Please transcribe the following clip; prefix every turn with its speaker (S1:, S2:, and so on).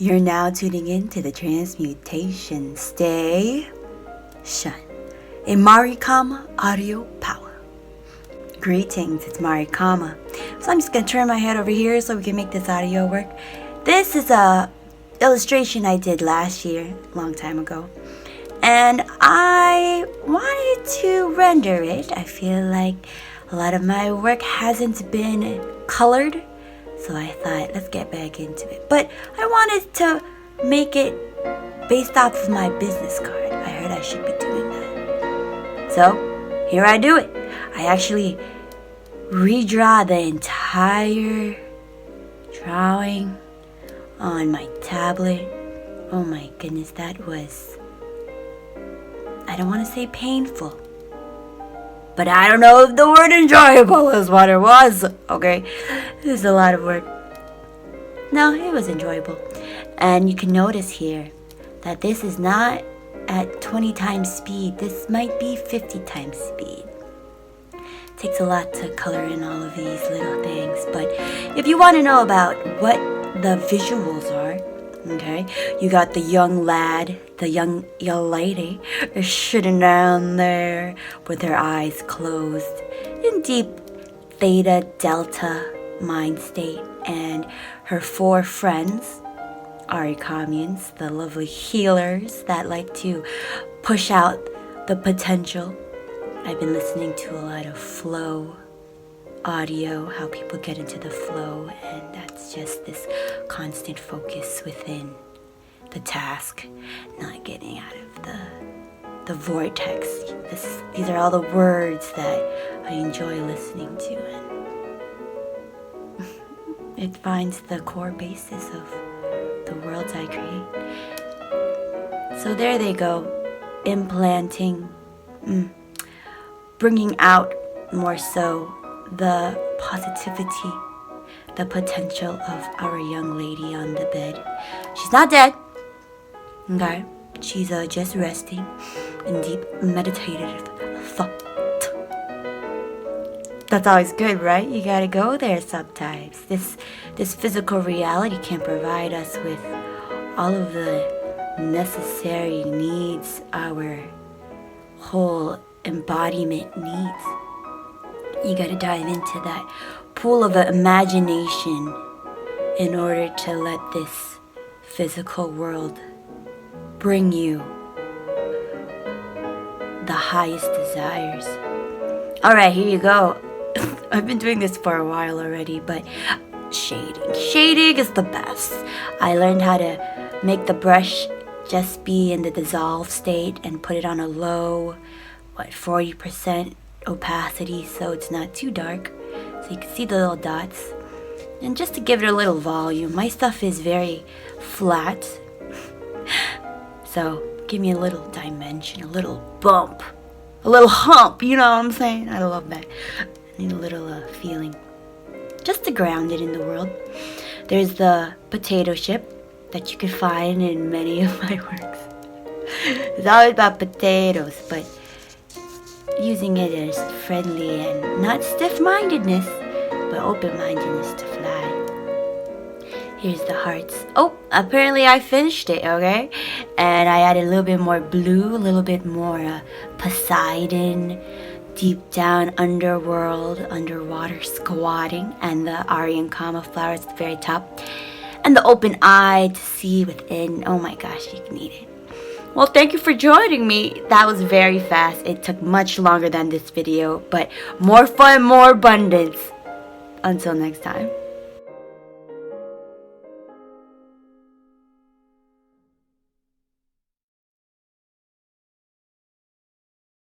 S1: You're now tuning in to the Transmutation Staytion, a CAMA audio power. Greetings, it's CAMA. So I'm just going to turn my head over here so we can make this audio work. This is a illustration I did last year, a long time ago. And I wanted to render it. I feel like a lot of my work hasn't been colored. So I thought, let's get back into it. But I wanted to make it based off of my business card. I heard I should be doing that. So here I do it. I actually redraw the entire drawing on my tablet. Oh my goodness, that was, I don't want to say painful, but I don't know if the word enjoyable is what it was. Okay, this is a lot of work. No, it was enjoyable. And you can notice here that this is not at 20 times speed. This might be 50 times speed. It takes a lot to color in all of these little things. But if you want to know about what the visuals are, okay, you got the young lad, the young lady sitting down there with her eyes closed in deep theta delta mind state, and her four friends, Arikamians, the lovely healers that like to push out the potential. I've been listening to a lot of flow audio, how people get into the flow, and that's just this constant focus within the task, not getting out of the vortex. These are all the words that I enjoy listening to, and it finds the core basis of the worlds I create. So there they go, implanting, bringing out more so the positivity, the potential of our young lady on the bed. She's not dead, okay? She's just resting in deep meditative thought. That's always good, right? You gotta go there sometimes. This physical reality can provide us with all of the necessary needs our whole embodiment needs. You gotta dive into that pool of imagination in order to let this physical world bring you the highest desires. Alright, here you go. I've been doing this for a while already, but shading is the best. I learned how to make the brush just be in the dissolve state and put it on a low, 40% opacity, so it's not too dark, so you can see the little dots. And just to give it a little volume, my stuff is very flat, so give me a little dimension, a little bump, a little hump, you know what I'm saying? I love that. I need a little feeling just to ground it in the world. There's the potato chip that you can find in many of my works. It's always about potatoes, but using it as friendly and not stiff-mindedness, but open-mindedness to fly. Here's the hearts. Oh, apparently I finished it, okay? And I added a little bit more blue, a little bit more Poseidon, deep down underworld, underwater squatting, and the Aryan Kama flowers at the very top. And the open eye to see within. Oh my gosh, you can eat it. Well, thank you for joining me. That was very fast. It took much longer than this video, but more fun, more abundance. Until next time.